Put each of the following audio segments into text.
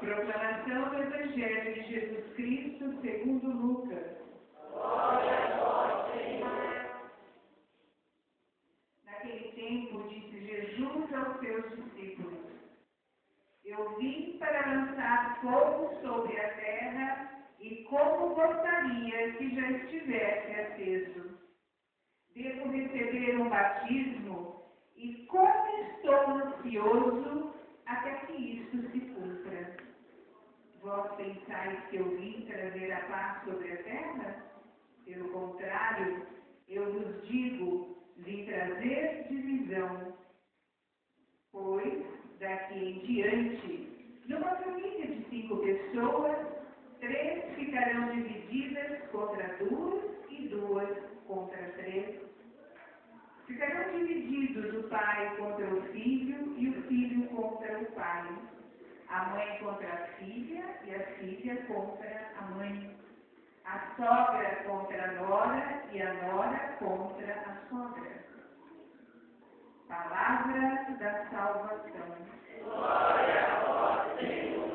Proclamação do Evangelho de Jesus Cristo segundo Lucas. Glória a vós, Senhor. Naquele tempo disse Jesus aos seus discípulos: Eu vim para lançar fogo sobre a terra, e como gostaria que já estivesse aceso. Devo receber um batismo, e como estou ansioso até que isto se cumpra. Vós pensais que eu vim trazer a paz sobre a terra? Pelo contrário, eu vos digo, vim trazer divisão. Pois, daqui em diante, numa família de 5 pessoas, 3 ficarão divididas contra 2 e 2 contra 3. Ficarão divididos o pai contra o filho e o filho contra o pai. A mãe contra a filha e a filha contra a mãe. A sogra contra a nora e a nora contra a sogra. Palavra da salvação. Glória a vós, Senhor.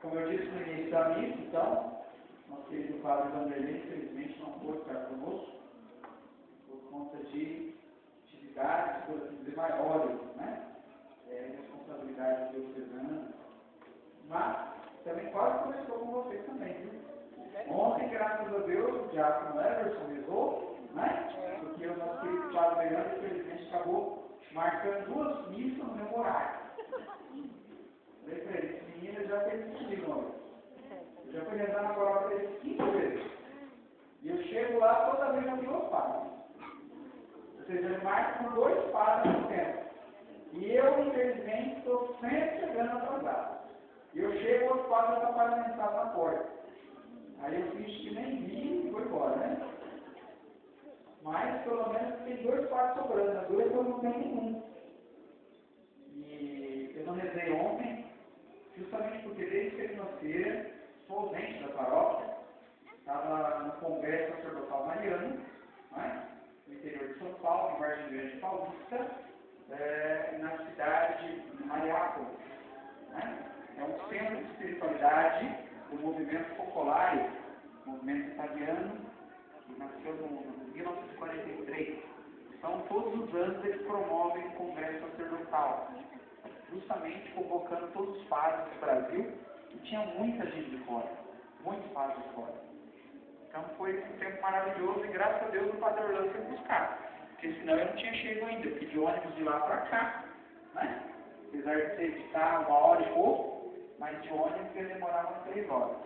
Como eu disse no início da missa, então, nosso querido Padre Vanderlei, infelizmente, não pôde estar conosco, por conta de atividades, por assim dizer, maiores, né? Responsabilidade diocesana. Mas também quase começou com vocês também, viu? Ontem, graças a Deus, o diácono Everson rezou, né? Porque o nosso querido Padre Leandro, infelizmente, acabou marcando 2 missas no meu horário. Falei para ele, esse menino já fez isso de novo. Eu já fui rezar na palavra dele 5 vezes. E eu chego lá toda vez com 2 padres. Ou seja, ele marca com 2 padres no tempo. E eu, infelizmente, estou sempre chegando atrasado. E eu chego, outro padre está paramentado na porta. Aí eu fiz que nem vi e vou embora, né? Mas, pelo menos, tem 2 padres sobrando. A dura que eu não tenho nenhum. E eu não rezei ontem, justamente porque desde segunda-feira sou ausente da paróquia, estava no Congresso Sacerdotal Mariano, né, no interior de São Paulo, em Vargem Grande Paulista, na cidade de Mariápolis. Né? É um centro de espiritualidade do movimento Focolare, movimento italiano, que nasceu em 1943. Então, todos os anos eles promovem o Congresso Sacerdotal, justamente convocando todos os padres do Brasil, e tinha muita gente de fora, muitos padres de fora. Então foi um tempo maravilhoso e graças a Deus o Padre Orlando foi buscar, porque senão eu não tinha chegado ainda, porque de ônibus de lá para cá, né? Apesar de ser estar 1 hora e pouco, mas de ônibus ia demorar umas 3 horas.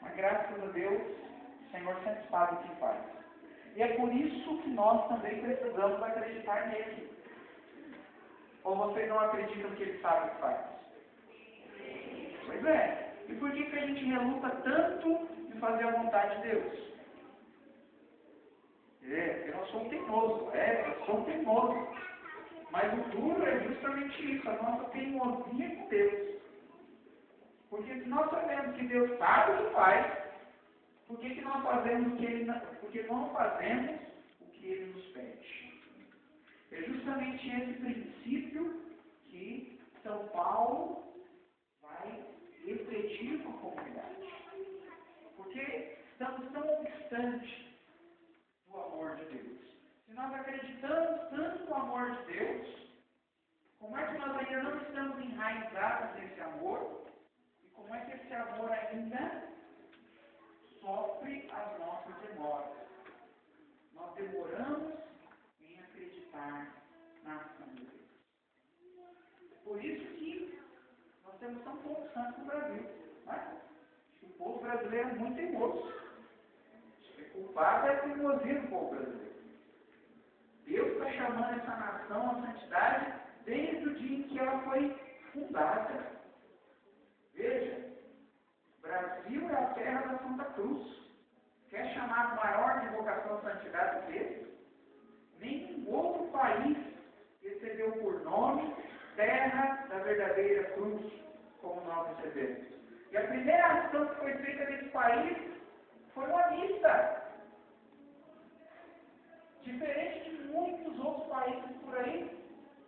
Mas graças a Deus, o Senhor sempre sabe o que faz. E é por isso que nós também precisamos acreditar nele. Ou vocês não acreditam que ele sabe o que faz? Pois é. E por que a gente reluta tanto em fazer a vontade de Deus? Porque nós somos teimosos. Nós somos teimosos. Mas o duro é justamente isso, a nossa teimosia com Deus. Porque se nós sabemos que Deus sabe o que faz, por que nós fazemos o que Ele não, porque não fazemos o que Ele nos pede? É justamente esse princípio que São Paulo vai refletir com a comunidade. Porque estamos tão distantes do amor de Deus. Se nós acreditamos tanto no amor de Deus, como é que nós ainda não estamos enraizados nesse amor? E como é que esse amor ainda sofre as nossas demoras? Nós demoramos em acreditar na ação de Deus. Por isso que nós temos tão poucos santos no Brasil. Não é? O povo brasileiro é muito teimoso. O culpado é a teimosia do povo brasileiro. Deus está chamando essa nação à santidade desde o dia em que ela foi fundada. Veja, o Brasil é a terra da Santa Cruz. Quer chamar maior de vocação à santidade que esse? Nenhum outro país recebeu por nome terra da verdadeira cruz, como nós recebemos. E a primeira ação que foi feita nesse país foi uma missa. Diferente de muitos outros países por aí,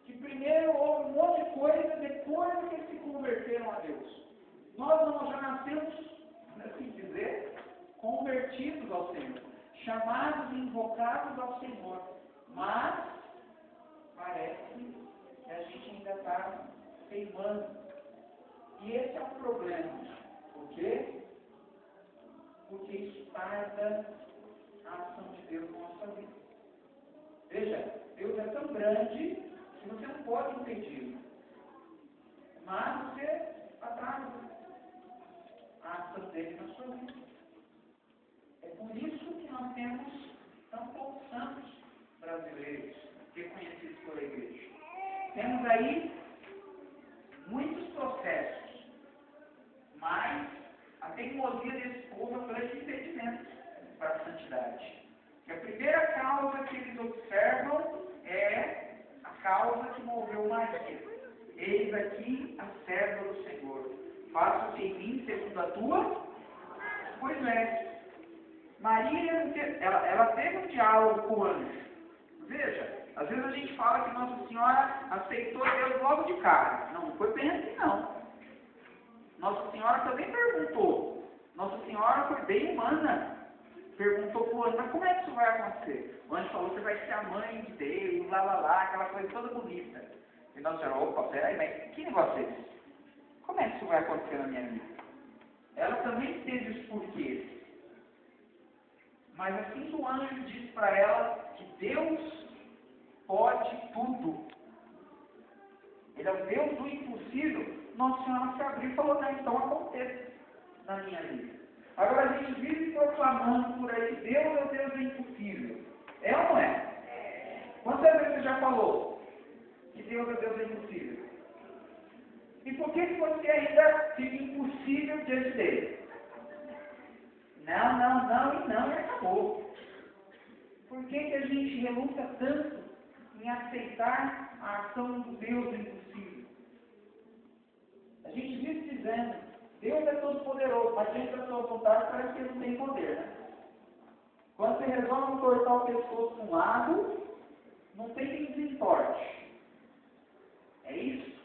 que primeiro houve um monte de coisa, depois que eles se converteram a Deus. Nós já nascemos, assim dizer, convertidos ao Senhor, chamados e invocados ao Senhor. Mas parece que a gente ainda está teimando. E esse é um problema. Por quê? Porque isso tarda a ação de Deus na nossa vida. Veja, Deus é tão grande que você não pode impedir. Mas você atrasa a ação dele na sua vida. É por isso que nós temos tão poucos santos brasileiros reconhecidos pela igreja. Temos aí muitos processos, mas a teimosia desse povo é o grande impedimento para a santidade. E a primeira causa que eles observam é a causa que moveu Maria. Eis aqui a serva do Senhor. Faça-se em mim segundo a tua. Pois é. Maria, ela teve um diálogo com o anjo. Veja, às vezes a gente fala que Nossa Senhora aceitou Deus logo de cara. Não foi bem assim, não. Nossa Senhora também perguntou. Nossa Senhora foi bem humana. Perguntou para o anjo, mas como é que isso vai acontecer? O anjo falou que você vai ser a mãe de Deus, lá, aquela coisa toda bonita. E Nossa Senhora, opa, peraí, mas que negócio é esse? Como é que isso vai acontecer na minha vida? Ela também teve os porquês. Mas assim que o anjo disse para ela que Deus pode tudo. Ele é o Deus do impossível. Nossa Senhora se abriu e falou, não, então aconteça na minha vida. Agora a gente vive proclamando por aí que Deus é o Deus do impossível. É ou não é? Quantas vezes você já falou que Deus é o Deus do impossível? E por que você ainda fica impossível diante dele? Não, e acabou. Por que a gente reluta tanto em aceitar a ação do Deus do impossível? A gente vive dizendo, Deus é todo poderoso, mas diante da sua vontade parece que ele não tem poder, né? Quando você resolve cortar o pescoço de um lado, não tem quem desemporte. É isso?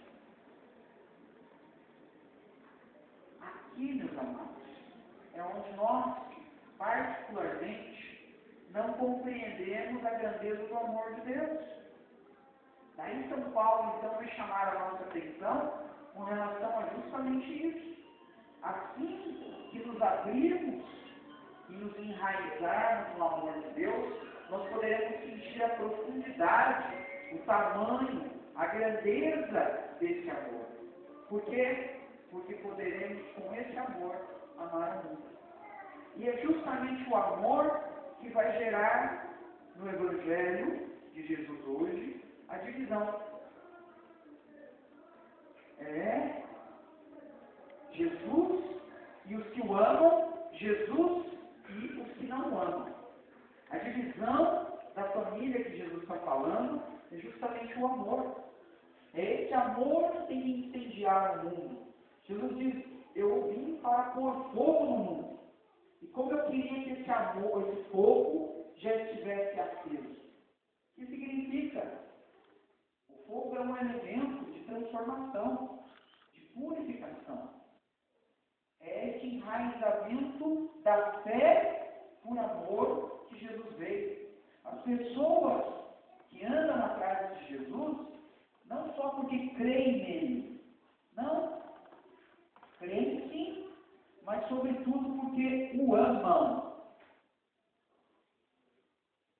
Aqui, meus amados, é onde nós, particularmente, não compreendemos a grandeza do amor de Deus. Daí São Paulo, então, vai chamar a nossa atenção com relação a justamente isso. Assim que nos abrirmos e nos enraizarmos no amor de Deus, nós poderemos sentir a profundidade, o tamanho, a grandeza desse amor. Por quê? Porque poderemos, com esse amor, amar o mundo. E é justamente o amor que vai gerar no Evangelho de Jesus hoje a divisão. É Jesus e os que o amam, Jesus e os que não o amam. A divisão da família que Jesus está falando é justamente o amor. É esse amor que tem que incendiar o mundo. Jesus diz, eu vim para pôr fogo no mundo. E como eu queria que esse amor, esse fogo, já estivesse aceso. O que significa? O fogo é um elemento de transformação, de purificação. É esse enraizamento da fé por amor que Jesus veio. As pessoas que andam atrás de Jesus, não só porque creem nele, não, creem sim, mas sobretudo porque o amam.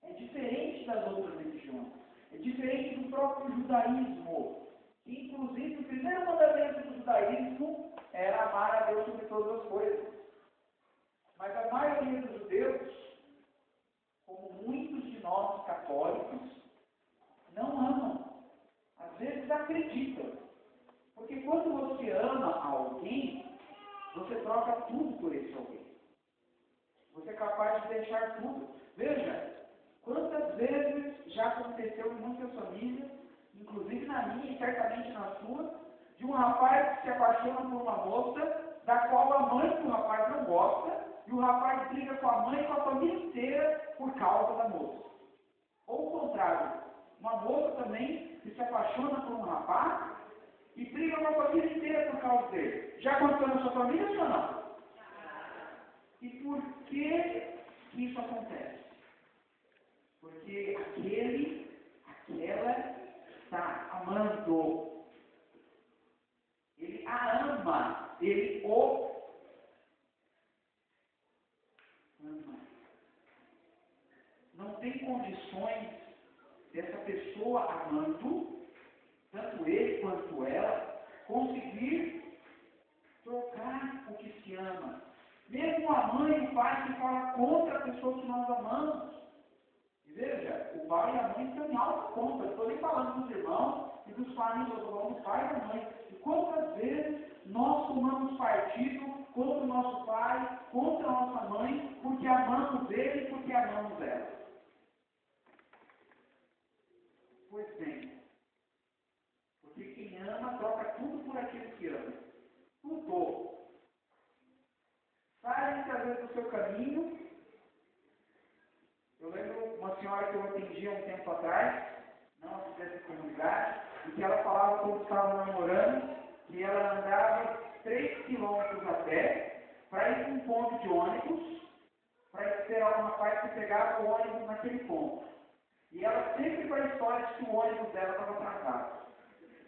É diferente das outras religiões, é diferente do próprio judaísmo, que inclusive o primeiro mandamento do judaísmo era amar a Deus sobre todas as coisas. Mas a maioria dos judeus, como muitos de nós católicos, não amam. Às vezes acreditam. Porque quando você ama alguém, você troca tudo por esse alguém. Você é capaz de deixar tudo. Veja, quantas vezes já aconteceu em muitas famílias, inclusive na minha e certamente na sua, de um rapaz que se apaixona por uma moça, da qual a mãe do rapaz não gosta, e o rapaz briga com a mãe e com a família inteira por causa da moça. Ou o contrário, uma moça também que se apaixona por um rapaz e briga com a família inteira por causa dele. Já aconteceu na sua família, sim ou não? E por que isso acontece? Porque aquela está amando. Ele a ama, ele o ama. Não tem condições dessa pessoa amando, tanto ele quanto ela, conseguir trocar o que se ama. Mesmo a mãe e o pai que falam contra a pessoa que nós amamos. E veja, o pai e a mãe estão em alta conta. Estou nem falando dos irmãos e dos parentes, eu estou falando do pai e da mãe. E quantas vezes nós tomamos partido contra o nosso pai, contra a nossa mãe, porque amamos ele e porque amamos ela? Pois bem, porque quem ama troca tudo por aquele que ama. Tudo. Sai muitas vezes do seu caminho. Eu lembro uma senhora que eu atendi há um tempo atrás, não aqui dessa comunidade, e que ela falava quando estava namorando, que ela andava 3 quilômetros a pé para ir para um ponto de ônibus, para esperar um rapaz que pegava o ônibus naquele ponto. E ela sempre com a história de que o ônibus dela estava atrasado.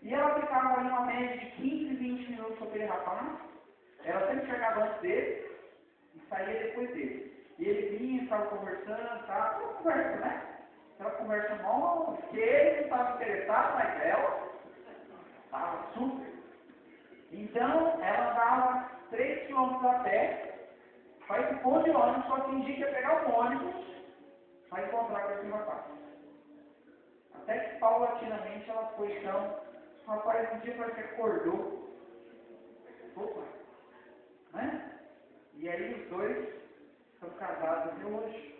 E ela ficava ali uma média de 15, 20 minutos com aquele rapaz, ela sempre chegava antes dele e saía depois dele. E ele vinha, ficava conversando, tá? Aquela conversa, né? Aquela conversa nova, que ele não estava interessado, mas ela estava super. Então, ela andava 3 quilômetros a pé, para ir para o ponto de ônibus, só fingia que ia pegar o ônibus para encontrar com esse rapaz. Até que, paulatinamente, ela foi então, o rapaz um dia parece que acordou. Opa! Né? E aí os dois estão casados até hoje.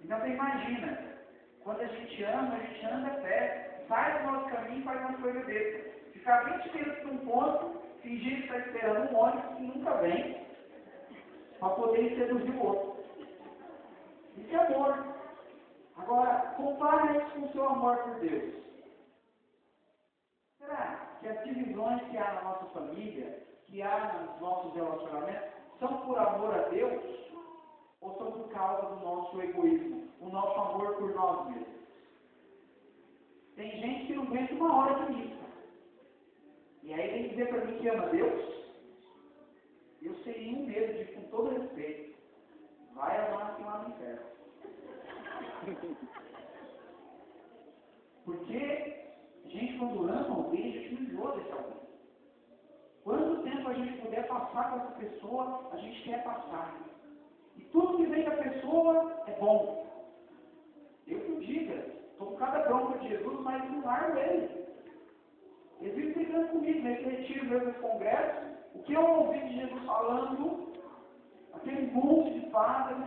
Então você imagina, quando a gente ama, a gente anda a pé, sai do nosso caminho e faz uma coisa dessa. Ficar 20 minutos num ponto, fingir que está esperando um ônibus que nunca vem, para poder seduzir o outro. Isso é amor. Agora, compare isso com o seu amor por Deus. Será que as divisões que há na nossa família, que há nos nossos relacionamentos, são por amor a Deus ou são por causa do nosso egoísmo, o nosso amor por nós mesmos? Tem gente que não aguenta uma hora de missa. E aí vem dizer para mim que ama Deus? Eu sem nenhum medo de, com todo respeito, vai amar assim lá no inferno. Porque a gente quando ama alguém, a gente não enjoa desse alguém. Quanto tempo a gente puder passar com essa pessoa, a gente quer passar. E tudo que vem da pessoa é bom. Eu que estou com cada bronca de Jesus, mas não largo ele. Eles vivem brigando comigo nesse retiro, nesse congresso. O que eu ouvi de Jesus falando, aquele monte de padres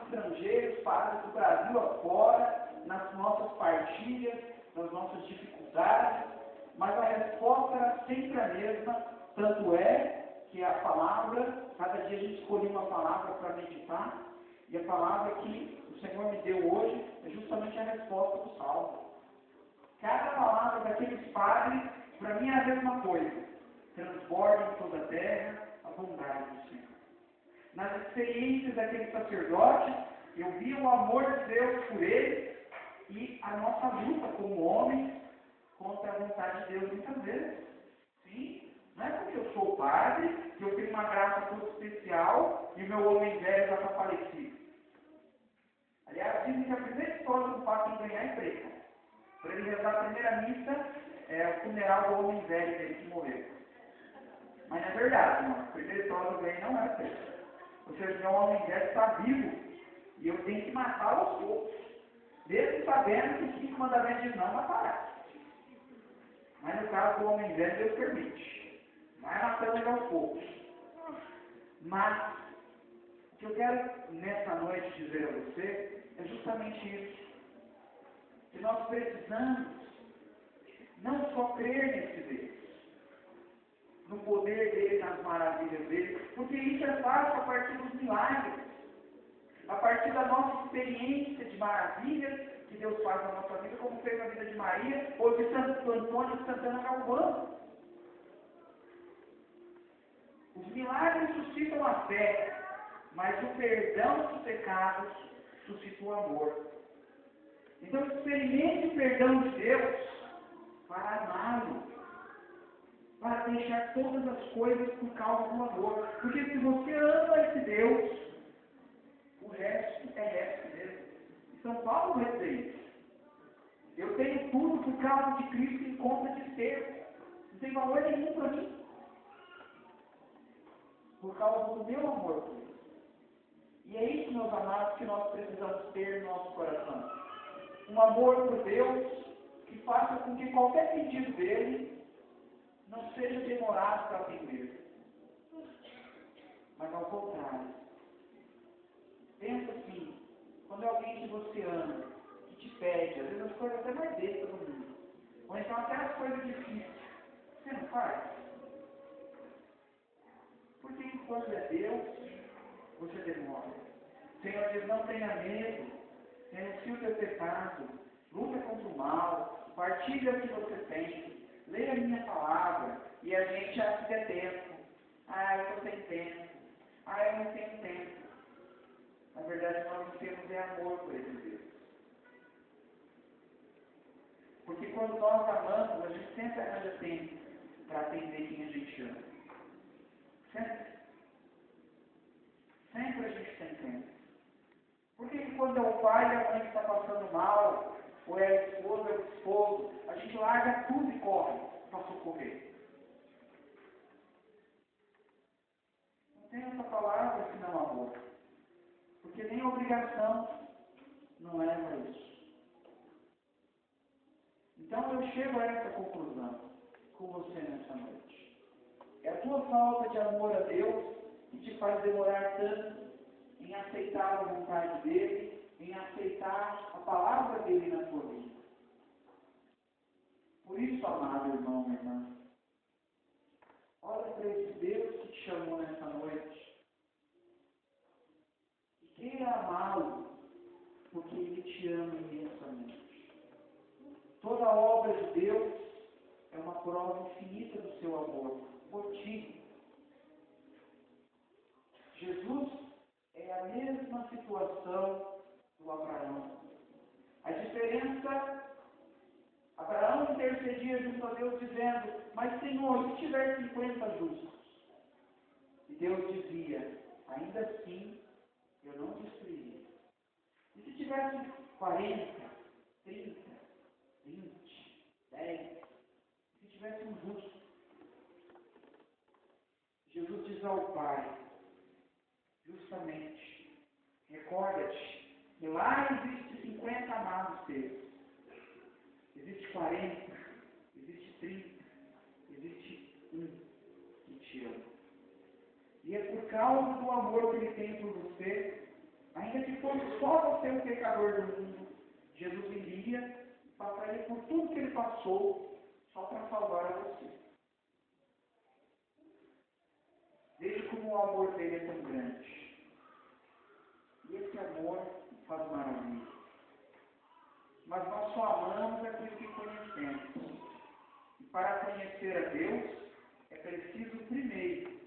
estrangeiros, padres do Brasil afora, nas nossas partilhas, nas nossas dificuldades, mas a resposta era sempre a mesma, tanto é que a palavra, cada dia a gente escolheu uma palavra para meditar, e a palavra que o Senhor me deu hoje é justamente a resposta do Salmo. Cada palavra daqueles padres, para mim é a mesma coisa. Transborda em toda a terra a bondade do Senhor. Nas experiências daqueles sacerdotes, eu vi o amor de Deus por eles e a nossa luta como homens contra a vontade de Deus muitas vezes. Sim, não é porque eu sou padre, que eu tenho uma graça toda especial e o meu homem velho já está falecido. Aliás, dizem que a primeira história do padre em ganhar é preta. Para ele rezar a primeira missa, é o funeral do homem velho dele que morreu. Mas não é verdade, não. A primeira história do ganho não é preta. Ou seja, meu homem velho está vivo e eu tenho que matá-lo aos poucos. Mesmo sabendo que os 5 mandamentos dizem não matará. Mas no caso do homem velho, Deus permite. Vai matando ele aos poucos. Mas, o que eu quero nessa noite dizer a você é justamente isso. Que nós precisamos não só crer nesse Deus, no poder dele, nas maravilhas dele, porque isso é fácil a partir dos milagres, a partir da nossa experiência de maravilhas que Deus faz na nossa vida, como fez na vida de Maria, ou de Santo Antônio de Santana Galvão. Os milagres suscitam a fé, mas o perdão dos pecados suscita o amor. Então experimente o perdão de Deus para amá-lo, para deixar todas as coisas por causa do amor. Porque se você ama esse Deus, o resto é resto mesmo. E São Paulo vai dizer isso. Eu tenho tudo por causa de Cristo em conta de ter. Não tem valor nenhum para mim. Por causa do meu amor por Ele. E é isso, meus amados, que nós precisamos ter no nosso coração. Um amor por Deus que faça com que qualquer pedido dele não seja demorado para atender. Mas ao contrário. Pensa assim, quando é alguém que você ama, que te pede, às vezes as coisas até mais bestas do mundo, ou então até as coisas difíceis, você não faz? Porque quando é Deus, você demora. O Senhor diz, não tenha medo, renuncie o teu pecado, luta contra o mal, partilha o que você tem, leia a minha palavra, e a gente já se der tempo. Ah, eu estou sem tempo. Ah, eu não tenho tempo. Na verdade, nós não temos amor por esse Deus. Porque quando nós amamos, a gente sempre arranja tempo para atender quem a gente ama. Sempre. Sempre a gente tem tempo. Por que quando é o pai e a mãe que está passando mal, ou é a esposa ou o esposo, a gente larga tudo e corre para socorrer? Não tem essa palavra senão amor. Porque nem obrigação não leva a isso. Então eu chego a essa conclusão com você nessa noite. É a tua falta de amor a Deus que te faz demorar tanto em aceitar a vontade dele, em aceitar a palavra dele na tua vida. Por isso, amado irmão, irmã, olha para esse Deus que te chamou nessa noite e queira amá-lo, porque ele te ama imensamente. Toda a obra de Deus é uma prova infinita do seu amor por ti. Jesus é a mesma situação do Abraão. A diferença, Abraão intercedia junto a Deus dizendo, mas Senhor, se tiver 50 justos? E Deus dizia, ainda assim, eu não destruiria. E se tivesse 40, 30, 20, 10, se tivesse um justo? Jesus diz ao Pai, justamente, recorda-te que lá existe 50 a chamados teus. Existe 40, existe 30, existe um que te ama. E é por causa do amor que Ele tem por você, ainda que fosse só você o pecador do mundo, Jesus iria e passaria por tudo que Ele passou só para salvar a você. Veja como o amor dele é tão grande. E esse amor faz maravilha. Mas nós só amamos aquilo que conhecemos. E para conhecer a Deus, é preciso primeiro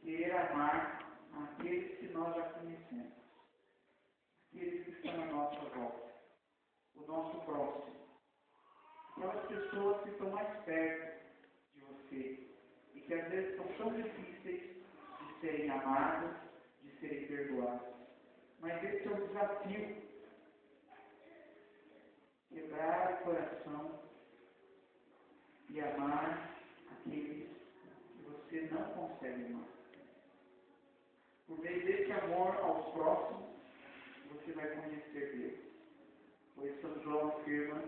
querer amar aqueles que nós já conhecemos. Aqueles que estão à nossa volta. O nosso próximo. Aquelas pessoas que estão mais perto de você. E que às vezes são tão difíceis de serem amadas, de serem perdoadas. Mas esse é o desafio. Quebrar o coração e amar aqueles que você não consegue amar. Por meio desse amor aos próximos, você vai conhecer Deus. Pois São João afirma: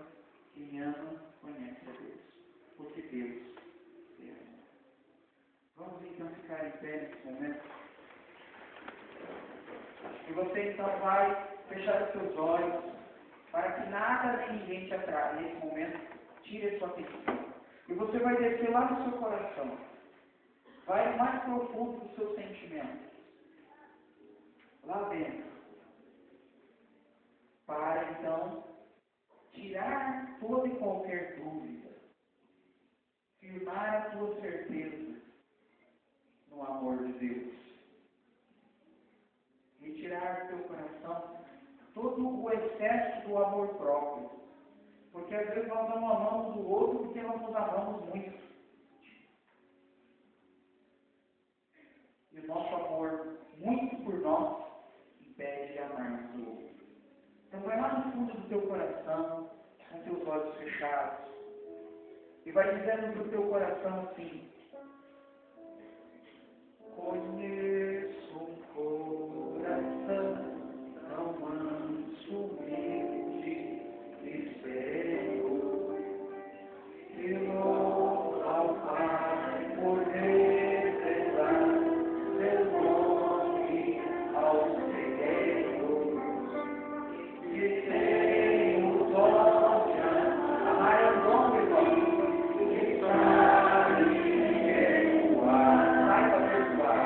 quem ama, conhece a Deus. Porque Deus é amor. Vamos então ficar em pé nesse momento. E você então vai fechar os seus olhos, para que nada nem ninguém te atraia nesse momento, tire a sua atenção. E você vai descer lá no seu coração. Vai no mais profundo dos seus sentimentos. Lá dentro. Para então tirar toda e qualquer dúvida. Firmar a tua certeza no amor de Deus. Retirar do teu coração todo o excesso do amor próprio. Porque às vezes nós não amamos o outro porque nós nos amamos muito. E o nosso amor, muito por nós, impede de amarmos o outro. Então vai lá no fundo do teu coração, com teus olhos fechados, e vai dizendo para o teu coração assim: conheço um coração tão manso, humilde e sereno, que louva ao Pai por revelar seu nome aos pequenos, que tem o dom de amar o dom de Deus, que sabe perdoar, saiba perdoar.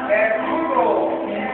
É tudo.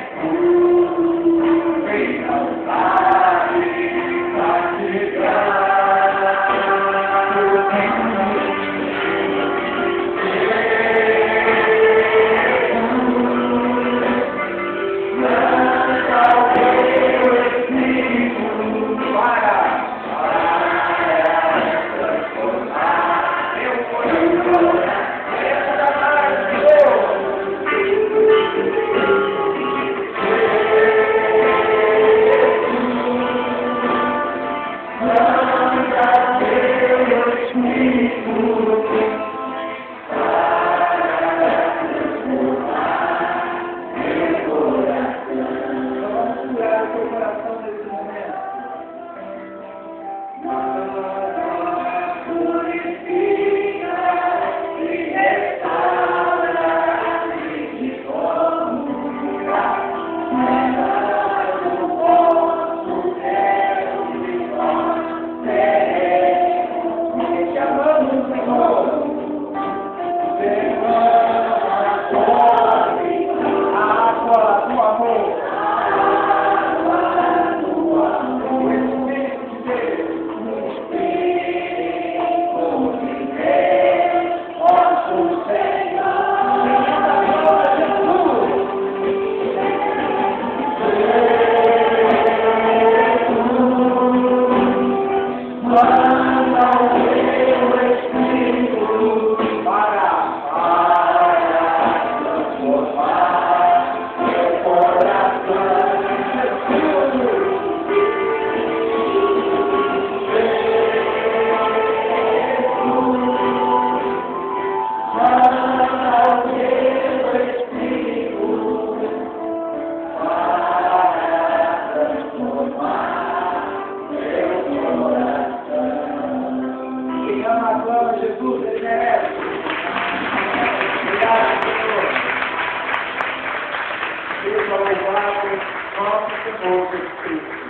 Senhor Jesus Cristo.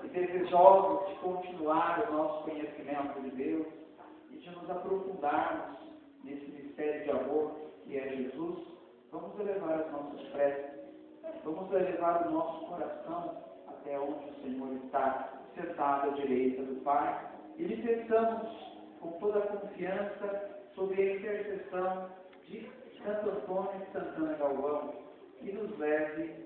E desejosos de continuar o nosso conhecimento de Deus e de nos aprofundarmos nesse mistério de amor que é Jesus, vamos elevar as nossas preces, vamos elevar o nosso coração até onde o Senhor está, sentado à direita do Pai, e lhe peçamos com toda a confiança sob a intercessão de Santo Antônio de Santana Galvão, que nos leve